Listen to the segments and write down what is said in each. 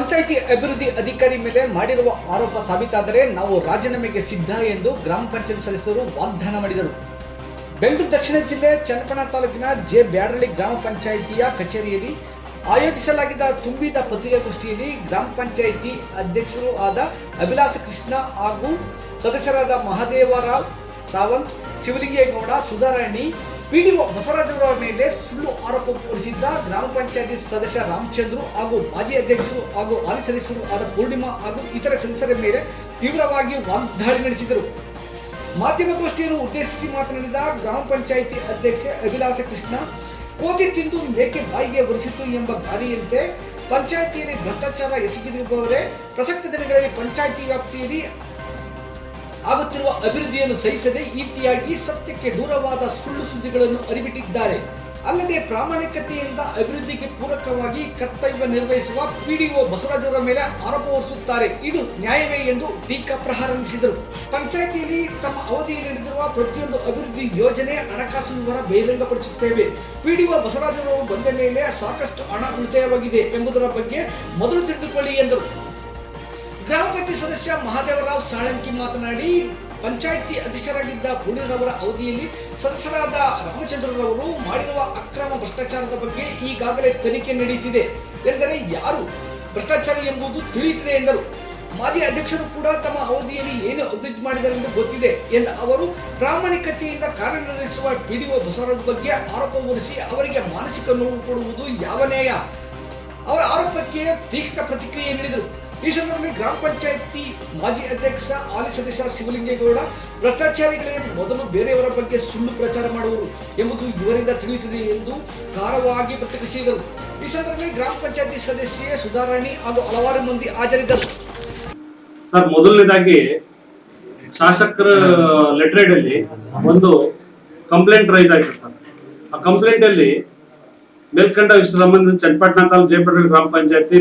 ಪಂಚಾಯಿತಿ ಅಭಿವೃದ್ಧಿ ಅಧಿಕಾರಿ ಮೇಲೆ ಮಾಡಿರುವ ಆರೋಪ ಸಾಬೀತಾದರೆ ನಾವು ರಾಜೀನಾಮೆಗೆ ಸಿದ್ಧ ಎಂದು ಗ್ರಾಮ ಪಂಚಾಯತ್ ಸದಸ್ಯರು ವಾಗ್ದಾನ ಮಾಡಿದರು. ಬೆಂಗಳೂರು ದಕ್ಷಿಣ ಜಿಲ್ಲೆ ಚನ್ನಪಟ್ಟಣ ತಾಲೂಕಿನ ಜೆ ಬ್ಯಾಡರಳ್ಳಿ ಗ್ರಾಮ ಪಂಚಾಯಿತಿಯ ಕಚೇರಿಯಲ್ಲಿ ಆಯೋಜಿಸಲಾಗಿದ್ದ ತುಂಬಿದ ಪತ್ರಿಕಾಗೋಷ್ಠಿಯಲ್ಲಿ ಗ್ರಾಮ ಪಂಚಾಯಿತಿ ಅಧ್ಯಕ್ಷರು ಆದ ಅಭಿಲಾಷ ಕೃಷ್ಣ ಹಾಗೂ ಸದಸ್ಯರಾದ ಮಹದೇವರಾವ್ ಸಾವಂತ್, ಶಿವಲಿಂಗೇಗೌಡ, ಸುಧಾರಾಣಿ, ಪಿಡಿಒ ಬಸವರಾಜರವರ ಮೇಲೆ ಸುಳ್ಳು ಆರೋಪ ಹೊರಿಸಿದ್ದ ಗ್ರಾಮ ಪಂಚಾಯತಿ ಸದಸ್ಯ ರಾಮಚಂದ್ರು ಹಾಗೂ ಮಾಜಿ ಅಧ್ಯಕ್ಷರು ಹಾಗೂ ಹಾಲಿ ಸದಸ್ಯರು ಆದ ಪೂರ್ಣಿಮಾ ಹಾಗೂ ಇತರ ಸದಸ್ಯರ ಮೇಲೆ ತೀವ್ರವಾಗಿ ವಾಗ್ದಾಳಿ ನಡೆಸಿದರು. ಮಾಧ್ಯಮಗೋಷ್ಠಿಯನ್ನು ಉದ್ದೇಶಿಸಿ ಮಾತನಾಡಿದ ಗ್ರಾಮ ಪಂಚಾಯಿತಿ ಅಧ್ಯಕ್ಷೆ ಅಭಿಲಾಷ ಕೃಷ್ಣ, ಕೋತಿ ತಿಂದು ಮೇಕೆ ಬಾಯಿಗೆ ಒರೆಸಿತು ಎಂಬ ಗಾದೆಯಂತೆ ಪಂಚಾಯಿತಿಯಲ್ಲಿ ಭ್ರಷ್ಟಾಚಾರ ಎಸಗಿರುವವರೇ ಪ್ರಸಕ್ತ ದಿನಗಳಲ್ಲಿ ಪಂಚಾಯಿತಿ ವ್ಯಾಪ್ತಿಯಲ್ಲಿ ಆಗುತ್ತಿರುವ ಅಭಿವೃದ್ಧಿಯನ್ನು ಸಹಿಸದೆ ಈ ರೀತಿಯಾಗಿ ಸತ್ಯಕ್ಕೆ ದೂರವಾದ ಸುಳ್ಳು ಸುದ್ದಿಗಳನ್ನು ಹರಿಬಿಟ್ಟಿದ್ದಾರೆ. ಅಲ್ಲದೆ ಪ್ರಾಮಾಣಿಕತೆಯಿಂದ ಅಭಿವೃದ್ಧಿಗೆ ಪೂರಕವಾಗಿ ಕರ್ತವ್ಯ ನಿರ್ವಹಿಸುವ ಪಿಡಿಒ ಬಸವರಾಜರ ಮೇಲೆ ಆರೋಪ ಹೊರಿಸುತ್ತಾರೆ. ಇದು ನ್ಯಾಯವೇ ಎಂದು ಟೀಕಾ ಪ್ರಹಾರ ನಡೆಸಿದರು. ಪಂಚಾಯಿತಿಯಲ್ಲಿ ತಮ್ಮ ಅವಧಿಯಲ್ಲಿ ನಡೆದಿರುವ ಪ್ರತಿಯೊಂದು ಅಭಿವೃದ್ಧಿ ಯೋಜನೆ ಹಣಕಾಸು ವಿವರ ಬಹಿರಂಗಪಡಿಸುತ್ತೇವೆ. ಪಿಡಿಒ ಬಸವರಾಜರವರು ಬಂದ ಮೇಲೆ ಸಾಕಷ್ಟು ಹಣ ಉಳಿತಾಯವಾಗಿದೆ ಎಂಬುದರ ಬಗ್ಗೆ ಮೊದಲು ತಿಳಿದುಕೊಳ್ಳಿ ಎಂದರು. ಗ್ರಾಮ ಪಂಚಾಯತ್ ಸದಸ್ಯ ಮಹದೇವರಾವ್ ಸಾಳಂಕಿ ಮಾತನಾಡಿ, ಪಂಚಾಯಿತಿ ಅಧ್ಯಕ್ಷರಾಗಿದ್ದ ಪೂರ್ಣಿರವರ ಅವಧಿಯಲ್ಲಿ ಸದಸ್ಯರಾದ ರಾಮಚಂದ್ರರವರು ಮಾಡಿರುವ ಅಕ್ರಮ ಭ್ರಷ್ಟಾಚಾರದ ಬಗ್ಗೆ ಈಗಾಗಲೇ ತನಿಖೆ ನಡೆಯುತ್ತಿದೆ ಎಂದರೆ ಯಾರು ಭ್ರಷ್ಟಾಚಾರ ಎಂಬುದು ತಿಳಿಯುತ್ತಿದೆ ಎಂದರು. ಮಾಜಿ ಅಧ್ಯಕ್ಷರು ಕೂಡ ತಮ್ಮ ಅವಧಿಯಲ್ಲಿ ಏನು ಅಭಿವೃದ್ಧಿ ಮಾಡಿದರೆಂದು ಗೊತ್ತಿದೆ ಎಂದ ಅವರು, ಪ್ರಾಮಾಣಿಕತೆಯಿಂದ ಕಾರ್ಯನಿರ್ವಹಿಸುವ ಪಿಡಿಒ ಬಸವರಾಜ್ ಬಗ್ಗೆ ಆರೋಪ ಹೊರಿಸಿ ಅವರಿಗೆ ಮಾನಸಿಕ ನೋವು ಕೊಡುವುದು ಯಾವ ನ್ಯಾಯ? ಅವರ ಆರೋಪಕ್ಕೆ ತೀಕ್ಷ್ಣ ಪ್ರತಿಕ್ರಿಯೆ ನೀಡಿದರು. ಈ ಸಂದರ್ಭದಲ್ಲಿ ಗ್ರಾಮ ಪಂಚಾಯಿತಿ ಮಾಜಿ ಅಧ್ಯಕ್ಷ ಹಾಲಿ ಸದಸ್ಯ ಶಿವಲಿಂಗೇಗೌಡ, ಭ್ರಷ್ಟಾಚಾರಿಗಳೇ ಮೊದಲು ಬೇರೆಯವರ ಬಗ್ಗೆ ಸುಳ್ಳು ಪ್ರಚಾರ ಮಾಡುವರು ಎಂಬುದು ಇವರಿಂದ ತಿಳಿಯುತ್ತದೆ ಎಂದು ಖಾರವಾಗಿ ಪ್ರತಿಕ್ರಿಯಿಸಿದರು. ಈ ಸಂದರ್ಭದಲ್ಲಿ ಗ್ರಾಮ ಪಂಚಾಯಿತಿ ಸದಸ್ಯೆ ಸುಧಾರಾಣಿ ಹಾಗೂ ಹಲವಾರು ಮಂದಿ ಹಾಜರಿದ್ದರು. ಸರ್, ಮೊದಲನೇದಾಗಿ ಶಾಸಕರ ಲೆಟರ್ ಅಲ್ಲಿ ಒಂದು ಕಂಪ್ಲೇಂಟ್ ರೈಸ್ ಆಯ್ತು ಸರ್. ಆ ಕಂಪ್ಲೇಂಟ್ ಅಲ್ಲಿ ಮೇಲ್ಕಂಡ ವಿಷಯ ಸಂಬಂಧ ಚನ್ನಪಟ್ಟಣ ತಾಲೂಕು ಜೆ ಬ್ಯಾಡರಳ್ಳಿ ಗ್ರಾಮ ಪಂಚಾಯತಿ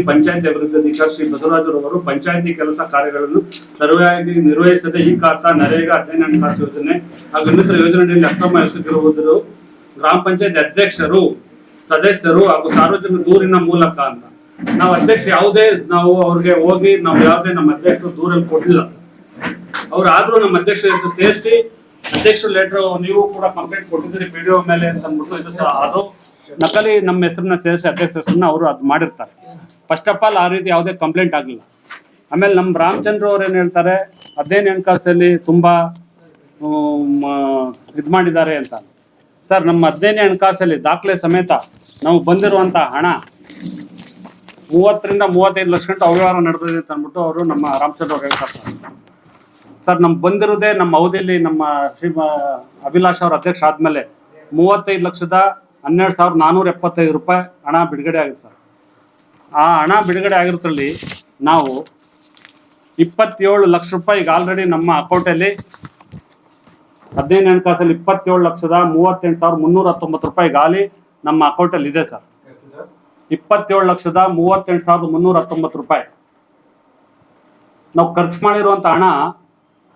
ಅಭಿವೃದ್ಧಿ ಅಧಿಕಾರಿ ಶ್ರೀ ಬಸವರಾಜರವರು ಪಂಚಾಯತಿ ಕೆಲಸ ಕಾರ್ಯಗಳನ್ನು ಸರಿಯಾಗಿ ನಿರ್ವಹಿಸದೆ ಈ ಖಾತಾ, ನರೇಗಾ, 15 ಹಣಕಾಸು ಯೋಜನೆ ಹಾಗೂ ಇನ್ನಿತರ ಯೋಜನೆಯಲ್ಲಿ ಅಕ್ರಮ ಎಸಗಿರುವುದು ಗ್ರಾಮ ಪಂಚಾಯತಿ ಅಧ್ಯಕ್ಷರು, ಸದಸ್ಯರು ಹಾಗೂ ಸಾರ್ವಜನಿಕ ದೂರಿನ ಮೂಲಕ ಅಂತ. ನಾವು ಅಧ್ಯಕ್ಷ ನಾವು ಅವ್ರಿಗೆ ಹೋಗಿ ನಮ್ಮ ಅಧ್ಯಕ್ಷರು ದೂರಲ್ಲಿ ಕೊಟ್ಟಿಲ್ಲ ಸರ್. ಅವ್ರು ಆದ್ರೂ ನಮ್ಮ ಅಧ್ಯಕ್ಷರ ಹೆಸರು ಸೇರಿಸಿ ಅಧ್ಯಕ್ಷರ ಲೆಟರ್ ನೀವು ಕೂಡ ಕಂಪ್ಲೇಂಟ್ ಕೊಟ್ಟಿದ್ದೀರಿ ಪಿಡಿಒ ಮೇಲೆ ಅಂತ ಅಂದ್ಬಿಟ್ಟು ಇದು ಅದು ನಕಲಿ ನಮ್ಮ ಹೆಸರನ್ನ ಸೇರಿಸಿ ಅಧ್ಯಕ್ಷರ ಹೆಸರನ್ನ ಅವರು ಅದು ಮಾಡಿರ್ತಾರೆ. ಫಸ್ಟ್ ಆಫ್ ಆಲ್ ಆ ರೀತಿ ಯಾವುದೇ ಕಂಪ್ಲೇಂಟ್ ಆಗಲಿಲ್ಲ. ಆಮೇಲೆ ನಮ್ಮ ರಾಮಚಂದ್ರ ಅವ್ರು ಏನು ಹೇಳ್ತಾರೆ, 15 ಹಣಕಾಸಲ್ಲಿ ತುಂಬ ಇದು ಮಾಡಿದ್ದಾರೆ ಅಂತ. ಸರ್, ನಮ್ಮ 15 ಹಣಕಾಸಲ್ಲಿ ದಾಖಲೆ ಸಮೇತ ನಾವು ಬಂದಿರುವಂಥ ಹಣ 30 ರಿಂದ 35 ಲಕ್ಷ ಗಂಟೆ ಅವ್ಯವಹಾರ ನಡೆದಿದೆ ಅಂತ ಅಂದ್ಬಿಟ್ಟು ಅವರು ನಮ್ಮ ರಾಮಚಂದ್ರ ಅವ್ರು ಹೇಳ್ತಾರೆ. ಸರ್, ನಮ್ಗೆ ಬಂದಿರೋದೇ ನಮ್ಮ ಅವಧಿಯಲ್ಲಿ ನಮ್ಮ ಶ್ರೀ ಅಭಿಲಾಷ್ ಅವ್ರ ಅಧ್ಯಕ್ಷ ಆದಮೇಲೆ 35,12,475 ರೂಪಾಯಿ ಹಣ ಬಿಡುಗಡೆ ಆಗಿದೆ ಸರ್. ಆ ಹಣ ಬಿಡುಗಡೆ ಆಗಿರೋದ್ರಲ್ಲಿ ನಾವು 27 ಲಕ್ಷ ರೂಪಾಯಿ ಈಗ ಆಲ್ರೆಡಿ ನಮ್ಮ ಅಕೌಂಟಲ್ಲಿ 15 ಹಣಕಾಸಲ್ಲಿ 27,38,319 ರೂಪಾಯಿ ಗಾಲಿ ನಮ್ಮ ಅಕೌಂಟಲ್ಲಿ ಇದೆ ಸರ್. 27,38,319 ರೂಪಾಯಿ ನಾವು ಖರ್ಚು ಮಾಡಿರುವಂಥ ಹಣ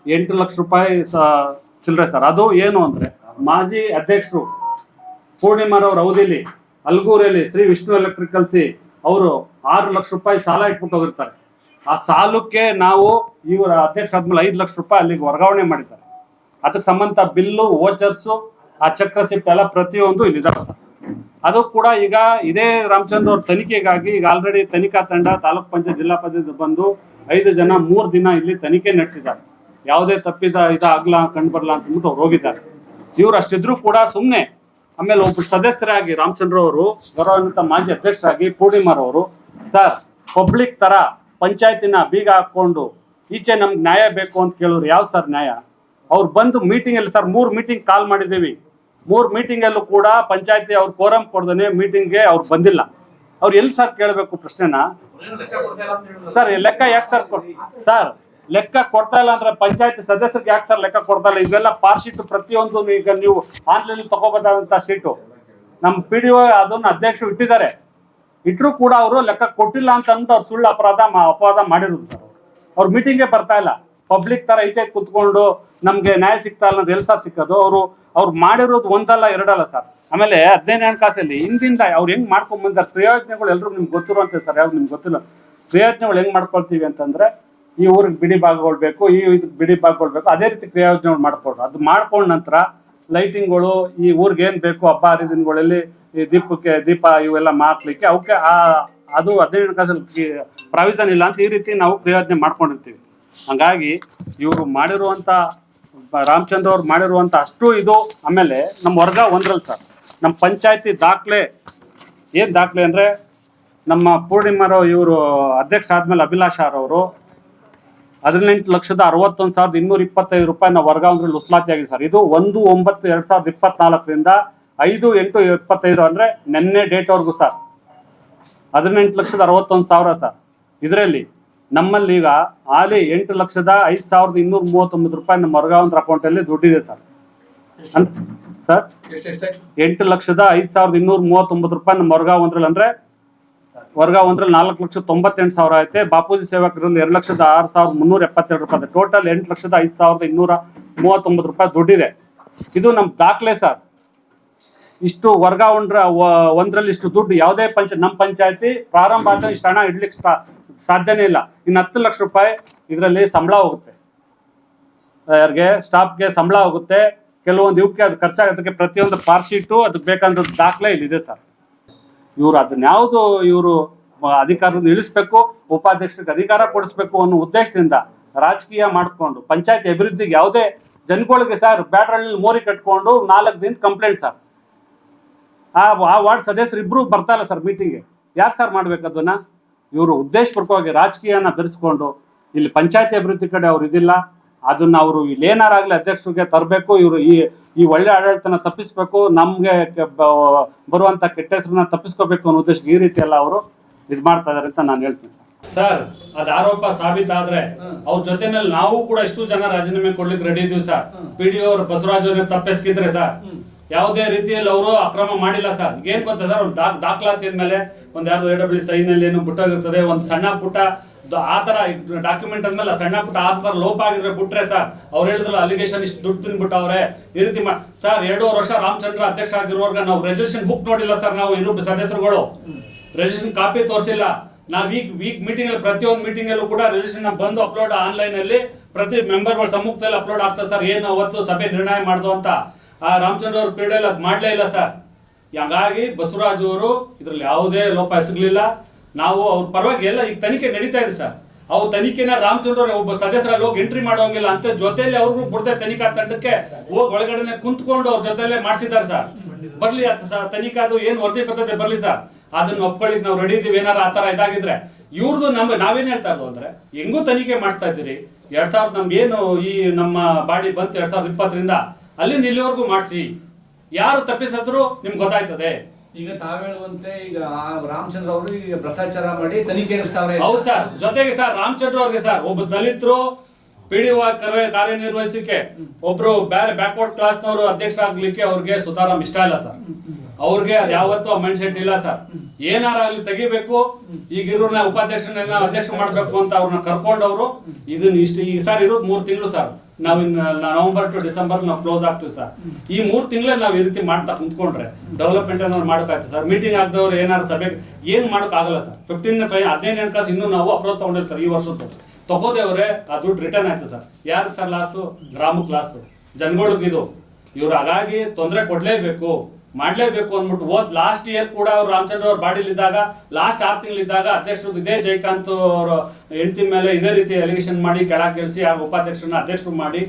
8 ಲಕ್ಷ ರೂಪಾಯಿ ಚಿಲ್ಲರೆ ಸರ್. ಅದು ಏನು ಅಂದರೆ, ಮಾಜಿ ಅಧ್ಯಕ್ಷರು ಪೂರ್ಣಿಮಾರವ್ರ ಅವಧಿಯಲ್ಲಿ ಅಲ್ಗೂರಲ್ಲಿ ಶ್ರೀ ವಿಷ್ಣು ಎಲೆಕ್ಟ್ರಿಕಲ್ಸಿ ಅವರು 6 ಲಕ್ಷ ರೂಪಾಯಿ ಸಾಲ ಇಟ್ಬಿಟ್ಟು ಹೋಗಿರ್ತಾರೆ. ಆ ಸಾಲಕ್ಕೆ ನಾವು ಇವರ ಅಧ್ಯಕ್ಷ ಆದ್ಮೇಲೆ 5 ಲಕ್ಷ ರೂಪಾಯಿ ಅಲ್ಲಿಗೆ ವರ್ಗಾವಣೆ ಮಾಡಿದ್ದಾರೆ. ಅದಕ್ಕೆ ಸಂಬಂಧ ಬಿಲ್ಲು, ವೋಚರ್ಸು, ಆ ಚಕ್ರ ಸಿಪ್ ಎಲ್ಲ ಪ್ರತಿಯೊಂದು ಇಲ್ಲಿದ್ದಾರೆ ಸರ್. ಅದು ಕೂಡ ಈಗ ಇದೇ ರಾಮಚಂದ್ರ ಅವ್ರ ತನಿಖೆಗಾಗಿ ಈಗ ಆಲ್ರೆಡಿ ತನಿಖಾ ತಂಡ ತಾಲೂಕ್ ಪಂಚಾಯತ್, ಜಿಲ್ಲಾ ಪಂಚಾಯತ್ ಬಂದು 5 ಜನ 3 ದಿನ ಇಲ್ಲಿ ತನಿಖೆ ನಡೆಸಿದ್ದಾರೆ. ಯಾವುದೇ ತಪ್ಪಿದ ಇದಾಗ್ಲ ಕಂಡು ಬರಲ್ಲ ಅಂತ ಅಂದ್ಬಿಟ್ಟು ಅವ್ರು ಹೋಗಿದ್ದಾರೆ. ಇವ್ರು ಅಷ್ಟಿದ್ರು ಕೂಡ ಸುಮ್ಮನೆ. ಆಮೇಲೆ ಒಬ್ಬ ಸದಸ್ಯರಾಗಿ ರಾಮಚಂದ್ರ ಅವರು, ಗೌರವಾನ್ವಿತ ಮಾಜಿ ಅಧ್ಯಕ್ಷರಾಗಿ ಪೂರ್ಣಿಮಾರವರು, ಸರ್, ಪಬ್ಲಿಕ್ ತರ ಪಂಚಾಯತಿನ ಬೀಗ ಹಾಕೊಂಡು ಈಚೆ ನಮ್ಗೆ ನ್ಯಾಯ ಬೇಕು ಅಂತ ಕೇಳೋರು ಯಾವ ಸರ್ ನ್ಯಾಯ? ಅವ್ರು ಬಂದು ಮೀಟಿಂಗಲ್ಲಿ ಸರ್ 3 ಮೀಟಿಂಗ್ ಕಾಲ್ ಮಾಡಿದ್ದೀವಿ. 3 ಮೀಟಿಂಗಲ್ಲೂ ಕೂಡ ಪಂಚಾಯತಿ ಅವ್ರು ಕೋರಂ ಕೊಡ್ದೇನೆ ಮೀಟಿಂಗ್ಗೆ ಅವ್ರು ಬಂದಿಲ್ಲ. ಅವ್ರು ಎಲ್ಲಿ ಸರ್ ಕೇಳಬೇಕು ಪ್ರಶ್ನೆನ? ಸರ್, ಲೆಕ್ಕ ಯಾಕೆ ಸರ್ ಲೆಕ್ಕ ಕೊಡ್ತಾ ಇಲ್ಲ ಅಂದ್ರೆ ಪಂಚಾಯತಿ ಸದಸ್ಯರಿಗೆ ಯಾಕೆ ಸರ್ ಲೆಕ್ಕ ಕೊಡ್ತಾ ಇಲ್ಲ? ಇವೆಲ್ಲ ಪಾರ್ ಶೀಟ್ ಪ್ರತಿಯೊಂದು ಈಗ ನೀವು ಆನ್ಲೈನ್ ತಗೋಬೋದಾದಂತ ಶೀಟು ನಮ್ಮ ಪಿಡಿಒ ಅದನ್ನ ಅಧ್ಯಕ್ಷರು ಇಟ್ಟಿದ್ದಾರೆ. ಇಟ್ಟರು ಕೂಡ ಅವರು ಲೆಕ್ಕ ಕೊಟ್ಟಿಲ್ಲ ಅಂತ ಅಂದ್ಬಿಟ್ಟು ಅವ್ರು ಸುಳ್ಳು ಅಪವಾದ ಮಾಡಿರೋದು ಸರ್. ಅವ್ರು ಮೀಟಿಂಗ್ಗೆ ಬರ್ತಾ ಇಲ್ಲ. ಪಬ್ಲಿಕ್ ತರ ಈಚೆ ಕುತ್ಕೊಂಡು ನಮ್ಗೆ ನ್ಯಾಯ ಸಿಗ್ತಾ ಇಲ್ಲ ಅಂದ್ರೆ ಎಲ್ಲಿ ಸರ್ ಸಿಕ್ಕೋದು? ಅವ್ರು ಮಾಡಿರೋದು ಒಂದಲ್ಲ ಎರಡಲ್ಲ ಸರ್. ಆಮೇಲೆ 15 ಹಣಕಾಸಲ್ಲಿ ಹಿಂದಿಂದ ಅವ್ರು ಹೆಂಗ್ ಮಾಡ್ಕೊಂಡ್ ಬಂದಾರೆ ಪ್ರಯೋಜನಗಳು ಎಲ್ರು ನಿಮ್ಗೆ ಗೊತ್ತಿರುವಂತೆ ಸರ್. ಯಾವ್ದು ನಿಮ್ಗೆ ಗೊತ್ತಿಲ್ಲ. ಕ್ರಿಯಾಯೋಜನೆಗಳು ಹೆಂಗ್ ಮಾಡ್ಕೊಳ್ತೀವಿ ಅಂತಂದ್ರೆ ಈ ಊರಿಗೆ ಬಿಡಿ ಭಾಗಗಳು ಬೇಕು, ಈ ಇದಕ್ಕೆ ಬಿಡಿ ಭಾಗಗಳು ಬೇಕು, ಅದೇ ರೀತಿ ಕ್ರಿಯಾಯೋಜನೆಗಳು ಮಾಡ್ಕೊಡ್ರು. ಅದು ಮಾಡ್ಕೊಂಡ ನಂತರ ಲೈಟಿಂಗ್ಗಳು ಈ ಊರಿಗೆ ಏನ್ ಬೇಕು ಹಬ್ಬ ಹರಿದಿನಗಳಲ್ಲಿ ಈ ದೀಪ ಇವೆಲ್ಲ ಮಾಡ್ಲಿಕ್ಕೆ ಅವಕ್ಕೆ ಅದು 15 ಕಾಸಲ್ಲಿ ಪ್ರಾವಿಷನ್ ಇಲ್ಲ ಅಂತ ಈ ರೀತಿ ನಾವು ಕ್ರಿಯಾಯೋಜನೆ ಮಾಡ್ಕೊಂಡಿರ್ತೀವಿ. ಹಂಗಾಗಿ ಇವರು ಮಾಡಿರುವಂತ ರಾಮಚಂದ್ರ ಅವ್ರು ಮಾಡಿರುವಂತ ಅಷ್ಟು ಇದು. ಆಮೇಲೆ ನಮ್ಮ ವರ್ಗ ಒಂದ್ರಲ್ಲಿ ಸರ್ ನಮ್ಮ ಪಂಚಾಯತಿ ದಾಖಲೆ ಏನ್ ದಾಖಲೆ ಅಂದ್ರೆ ನಮ್ಮ ಪೂರ್ಣಿಮಾರು ಇವರು ಅಧ್ಯಕ್ಷ ಆದ್ಮೇಲೆ ಅಭಿಲಾಷ್ ಅವರು 18,61,225 ರೂಪಾಯಿ ನಾವು ವರ್ಗ ಒಂದ್ರಲ್ಲಿ ಉಸ್ಲಾತಿ ಆಗಿದೆ ಸರ್. ಇದು 1/9/2024 5/8/25 ಅಂದ್ರೆ ನಿನ್ನೆ ಡೇಟ್ ವರ್ಗು ಸರ್ 18,61,000 ಸರ್. ಇದರಲ್ಲಿ ನಮ್ಮಲ್ಲಿ ಈಗ ಹಾಲಿ 8,05,239 ರೂಪಾಯಿ ನಮ್ಮ ವರ್ಗಾವಂತರ ಅಕೌಂಟ್ ಅಲ್ಲಿ ದುಡ್ಡಿದೆ ಸರ್. ಸರ್ 8,05,239 ರೂಪಾಯಿ ನಮ್ಮ ವರ್ಗ ಒಂದ್ರಲ್ಲಿ ಅಂದ್ರೆ ವರ್ಗ ಒಂದ್ರಲ್ಲಿ 4,98,000 ಐತೆ. ಬಾಪೂಜಿ ಸೇವಕರಲ್ಲಿ 2,06,372 ರೂಪಾಯಿ. ಟೋಟಲ್ 8,05,239 ರೂಪಾಯಿ ದುಡ್ಡಿದೆ. ಇದು ನಮ್ ದಾಖಲೆ ಸರ್. ಇಷ್ಟು ವರ್ಗ ಒಂದ್ರಲ್ಲಿ ಇಷ್ಟು ದುಡ್ಡು ಯಾವುದೇ ನಮ್ಮ ಪಂಚಾಯತಿ ಪ್ರಾರಂಭ ಆದ ಇಷ್ಟು ಹಣ ಇಡ್ಲಿಕ್ಕೆ ಸಾಧ್ಯನೇ ಇಲ್ಲ. ಇನ್ನು 10 ಲಕ್ಷ ರೂಪಾಯಿ ಇದರಲ್ಲಿ ಸಂಬಳ ಹೋಗುತ್ತೆ, ಯಾರಿಗೆ ಸ್ಟಾಫ್ಗೆ ಸಂಬಳ ಹೋಗುತ್ತೆ, ಕೆಲವೊಂದು ಇವಕ್ಕೆ ಅದು ಖರ್ಚಾಗೋದಕ್ಕೆ ಪ್ರತಿಯೊಂದು ಪಾರ್ಶೀಟು ಅದಕ್ಕೆ ಬೇಕಂತ ದಾಖಲೆ ಇಲ್ಲಿದೆ ಸರ್. ಇವರು ಅದನ್ನ ಯಾವುದು ಇವರು ಅಧಿಕಾರದಿಂದ ಇಳಿಸ್ಬೇಕು, ಉಪಾಧ್ಯಕ್ಷರಿಗೆ ಅಧಿಕಾರ ಕೊಡಿಸ್ಬೇಕು ಅನ್ನೋ ಉದ್ದೇಶದಿಂದ ರಾಜಕೀಯ ಮಾಡಿಕೊಂಡು ಪಂಚಾಯತ್ ಅಭಿವೃದ್ಧಿಗೆ ಯಾವುದೇ ಜನಗಳಿಗೆ ಸರ್ ಬ್ಯಾಟ್ರಲ್ಲಿ ಮೋರಿ ಕಟ್ಕೊಂಡು 4 ದಿನದ ಕಂಪ್ಲೇಂಟ್ ಸರ್. ಆ ವಾರ್ಡ್ ಸದಸ್ಯರು ಇಬ್ರು ಬರ್ತಾ ಇಲ್ಲ ಸರ್ ಮೀಟಿಂಗ್ಗೆ. ಯಾರು ಸರ್ ಮಾಡ್ಬೇಕು ಅದನ್ನ? ಇವರು ಉದ್ದೇಶಪೂರ್ವಕವಾಗಿ ರಾಜಕೀಯನ ಬೆರೆಸ್ಕೊಂಡು ಇಲ್ಲಿ ಪಂಚಾಯತಿ ಅಭಿವೃದ್ಧಿ ಕಡೆ ಅವ್ರು ಇದಿಲ್ಲ. ಅದನ್ನ ಅವರು ಇಲ್ಲೇನಾರಾಗ್ಲಿ ಅಧ್ಯಕ್ಷರಿಗೆ ತರಬೇಕು. ಇವರು ಈ ಒಳ್ಳೆ ಆಡಳಿತನ ತಪ್ಪಿಸ್ಬೇಕು, ನಮ್ಗೆ ಬರುವಂತ ಕೆಟ್ಟ ಹೆಸರನ್ನ ತಪ್ಪಿಸ್ಕೋಬೇಕು ಅನ್ನೋ ಉದ್ದೇಶ ಈ ರೀತಿ ಎಲ್ಲ ಅವರು ಇದು ಮಾಡ್ತಾ ಇದಾರೆ ಅಂತ ನಾನು ಹೇಳ್ತೀನಿ ಸರ್. ಅದ್ ಆರೋಪ ಸಾಬೀತಾದ್ರೆ ಅವ್ರ ಜೊತೆನಲ್ಲಿ ನಾವು ಕೂಡ ಇಷ್ಟು ಜನ ರಾಜೀನಾಮೆ ಕೊಡ್ಲಿಕ್ಕೆ ರೆಡಿ ಇದೀವಿ ಸರ್. PDO ಅವರು ಬಸವರಾಜ್ ಅವ್ರನ್ನ ತಪ್ಪಿಸ್ಕಿದ್ರೆ ಸರ್ ಯಾವುದೇ ರೀತಿಯಲ್ಲಿ ಅವರು ಅಕ್ರಮ ಮಾಡಿಲ್ಲ ಸರ್. ಏನ್ ಗೊತ್ತಾ ಸರ್, ಒಂದು ದಾಖಲಾತಿ ಮೇಲೆ ಒಂದ್ ಯಾರ್ದು AWS ಸೈನಲ್ಲಿ ಏನು ಬಿಟ್ಟೋಗಿರ್ತದೆ, ಒಂದು ಸಣ್ಣ ಪುಟ್ಟ ಆತರ ಡಾಕ್ಯುಮೆಂಟ್ ಅಂದ್ಮೇಲೆ ಸಣ್ಣ ಪುಟ್ಟ ಆತರ ಲೋಪ ಆಗಿದ್ರೆ ಬಿಟ್ರೆ ಸರ್ ಅವ್ರು ಹೇಳಿದ್ರಲ್ಲ ಅಲಿಗೇಷನ್ ಇಷ್ಟು ದುಡ್ಡು ತಿನ್ಬಿಟ್ಟವ್ರೆ ಈ ರೀತಿ ಸರ್. 2.5 ವರ್ಷ ರಾಮಚಂದ್ರ ಅಧ್ಯಕ್ಷ ಆಗಿರುವಾಗ ನಾವು ರೆಸಲ್ಯೂಷನ್ ಬುಕ್ ನೋಡಿಲ್ಲ ಸರ್. ನಾವು ಇರೋ ಸದಸ್ಯರುಗಳು ರೆಸಲ್ಯೂಷನ್ ಕಾಪಿ ತೋರಿಸಿಲ್ಲ. ನಾವು ವೀಕ್ ಮೀಟಿಂಗ್ ಅಲ್ಲಿ ಪ್ರತಿಯೊಂದು ಮೀಟಿಂಗ್ ಅಲ್ಲೂ ಕೂಡ ರೆಸಲ್ಯೂಷನ್ ಬಂದು ಅಪ್ಲೋಡ್ ಆನ್ಲೈನ್ ಅಲ್ಲಿ ಪ್ರತಿ ಮೆಂಬರ್ಗಳ ಸಮ್ಮುಖದಲ್ಲಿ ಅಪ್ಲೋಡ್ ಆಗ್ತದೆ ಸರ್. ಏನು ಅವತ್ತು ಸಭೆ ನಿರ್ಣಯ ಮಾಡ್ದು ಅಂತ ಆ ರಾಮಚಂದ್ರ ಅವ್ರ ಪೀರಿಯಡ್ ಅದು ಮಾಡ್ಲೇ ಇಲ್ಲ ಸರ್. ಹಂಗಾಗಿ ಬಸವರಾಜ್ ಅವರು ಇದ್ರಲ್ಲಿ ಯಾವುದೇ ಲೋಪ ಎಸಗಲಿಲ್ಲ. ನಾವು ಅವ್ರ ಪರವಾಗಿ ಎಲ್ಲ ಈಗ ತನಿಖೆ ನಡೀತಾ ಇದೆ ಸರ್. ಅವ್ರ ತನಿಖೆನ ರಾಮಚಂದ್ರ ಅವ್ರ ಒಬ್ಬ ಸದಸ್ಯರಲ್ಲಿ ಹೋಗಿ ಎಂಟ್ರಿ ಮಾಡೋಂಗಿಲ್ಲ ಅಂತ ಜೊತೆಯಲ್ಲಿ ಅವ್ರಿಗೂ ಬಿಡದೆ ತನಿಖಾ ತಂಡಕ್ಕೆ ಹೋಗಿ ಒಳಗಡೆ ಕುಂತ್ಕೊಂಡು ಅವ್ರ ಜೊತೆಲ್ಲೇ ಮಾಡಿಸಿದ್ದಾರೆ ಸರ್. ಬರ್ಲಿ ತನಿಖೆ ಅದು ಏನು ವರದಿ ಬರ್ತದೆ ಬರ್ಲಿ ಸರ್, ಅದನ್ನ ಒಪ್ಕೊಳ್ಳಿಕ್ ನಾವು ರೆಡಿ ಇದೀವಿ. ಏನಾರ ಆತರ ಇದಾಗಿದ್ರೆ ಇವ್ರದ್ದು ನಾವೇನ್ ಹೇಳ್ತಾ ಇರೋದು ಅಂದ್ರೆ ಹೆಂಗೂ ತನಿಖೆ ಮಾಡ್ತಾ ಇದ್ದೀರಿ. 2000 ನಮ್ಗೆ ಏನು ಈ ನಮ್ಮ ಬಾಡಿ ಬಂತು 2020ರಿಂದ ಅಲ್ಲಿಂದ ಇಲ್ಲಿವರೆಗೂ ಮಾಡಿಸಿ ಯಾರು ತಪ್ಪಿಸಿದ್ರು ನಿಮ್ಗೆ ಗೊತ್ತಾಯ್ತದೆ. ಈಗ ತಾವ್ ಹೇಳುವಂತೆ ಈಗ ರಾಮಚಂದ್ರ ಅವರು ಈಗ ಭ್ರಷ್ಟಾಚಾರ ಮಾಡಿ ತನಿಖೆ ನಡೆಸ್ತಾವ್ರೆ. ಹೌದು ಸರ್. ಜೊತೆಗೆ ಸರ್ ರಾಮಚಂದ್ರ ಅವ್ರಿಗೆ ಸರ್ ಒಬ್ಬ ದಲಿತರು PDO ಕಾರ್ಯನಿರ್ವಹಿಸಕ್ಕೆ ಒಬ್ರು ಬೇರೆ ಬ್ಯಾಕ್ವರ್ಡ್ ಕ್ಲಾಸ್ನವರು ಅಧ್ಯಕ್ಷ ಆಗ್ಲಿಕ್ಕೆ ಅವ್ರಿಗೆ ಸುತಾರಾಮ್ ಇಷ್ಟ ಇಲ್ಲ ಸರ್. ಅವ್ರಿಗೆ ಅದು ಯಾವತ್ತೂ ಮೈಂಡ್ ಸೆಟ್ ಇಲ್ಲ ಸರ್. ಏನಾರಾಗ್ಲಿ ತೆಗಿಬೇಕು, ಈಗ ಇರೋರ್ನ ಉಪಾಧ್ಯಕ್ಷನೆಲ್ಲ ಅಧ್ಯಕ್ಷ ಮಾಡ್ಬೇಕು ಅಂತ ಅವ್ರನ್ನ ಕರ್ಕೊಂಡವ್ರು ಇದನ್ನ ಇಷ್ಟು ಈಗ ಸರ್ ಇರೋದು 3 ತಿಂಗಳು ಸರ್. ನಾವು ನವೆಂಬರ್ ಟು ಡಿಸೆಂಬರ್ ನಾವು ಕ್ಲೋಸ್ ಆಗ್ತೀವಿ ಸರ್. ಈ 3 ತಿಂಗಳಲ್ಲಿ ನಾವು ಈ ರೀತಿ ಮಾಡ್ತಾ ಕುಂತ್ಕೊಂಡ್ರೆ ಡೆವಲಪ್ಮೆಂಟ್ ಏನಾದ್ರು ಮಾಡೋಕ್ಕಾಯ್ತು ಸರ್. ಮೀಟಿಂಗ್ ಆಗದವ್ರು ಏನಾದ್ರು ಸಭೆ ಏನ್ ಮಾಡೋಕ್ಕಾಗಲ್ಲ ಸರ್. 15 ಕಾಸು ಇನ್ನೂ ನಾವು ಅಪ್ರೋಚ್ ತಗೊಂಡಿಲ್ಲ ಸರ್. ಈ ವರ್ಷದ್ದು ತಗೋದೇವ್ರೆ ಆ ದುಡ್ಡು ರಿಟರ್ನ್ ಆಯ್ತು ಸರ್. ಯಾರಿಗೆ ಸರ್ ಲಾಸು? ಗ್ರಾಮಕ್ಕೆ ಲಾಸು, ಜನಗಳಿಗಿದು. ಇವ್ರು ಹಾಗಾಗಿ ತೊಂದರೆ ಕೊಡ್ಲೇಬೇಕು, ಮಾಡ್ಲೇಬೇಕು ಅಂದ್ಬಿಟ್ಟು ಹೋದ್ ಲಾಸ್ಟ್ ಇಯರ್ ಕೂಡ ಅವ್ರು ರಾಮಚಂದ್ರ ಅವ್ರ ಬಾಡಿಲಿದ್ದಾಗ ಲಾಸ್ಟ್ 6 ತಿಂಗಳಿದ್ದಾಗ ಅಧ್ಯಕ್ಷರು ಇದೇ ಜಯಕಾಂತ್ ಅವ್ರ ಹೆಂಡತಿ ಮೇಲೆ ಇದೇ ರೀತಿ ಎಲಿಗೇಷನ್ ಮಾಡಿ ಕೆಳಗೆ ಕೇಳಿಸಿ ಆ ಉಪಾಧ್ಯಕ್ಷರನ್ನ ಅಧ್ಯಕ್ಷರು ಮಾಡಿ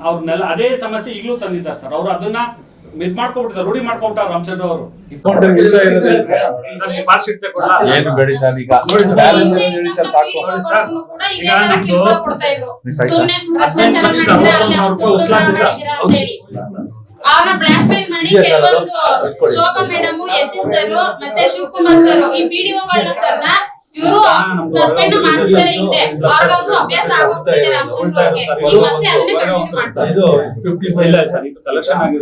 ಅವ್ರನ್ನೆಲ್ಲ ಅದೇ ಸಮಸ್ಯೆ ಈಗಲೂ ತಂದಿದ್ದಾರೆ ಸರ್. ಅವ್ರು ಅದನ್ನ ಇದ್ ಮಾಡ್ಕೊಬಿಟ್ಟಿದ್ದಾರೆ, ರೂಢಿ ಮಾಡ್ಕೊಬಿಟ್ಟಾರ ರಾಮಚಂದ್ರ ಅವರು. ಏನು ಬೇಡಿ ಸರ್, ಈಗ ಅವನ ಬ್ಲಾಕ್ ಮೇಲ್ ಮಾಡಿ ಕೆಲವೊಂದು ಶೋಭಾ ಮೇಡಮ್, ಯತೀಶ್ ಸರ್ ಮತ್ತೆ ಶಿವಕುಮಾರ್ ಸರ್ ಈ PDOಗಳನ್ನ ಸರ್ನ ಇವರು ಸಸ್ಪೆಂಡ್ ಮಾಡ್ತಿದ್ದಾರೆ. ಹಿಂದೆ ಅವ್ರಿಗದು ಅಭ್ಯಾಸ ಆಗೋಗ್ತಿದೆ ರಾಮಚಂದ್ರ ಅವ್ರಿಗೆ. ಈಗ ಮತ್ತೆ ಅದನ್ನೇ ಕಂಟಿನ್ಯೂ ಮಾಡ್ತಾರೆ. ಇಲ್ಲ ಸರ್, ಇದು ಕಲೆಕ್ಷನ್ ಆಗಿರೋ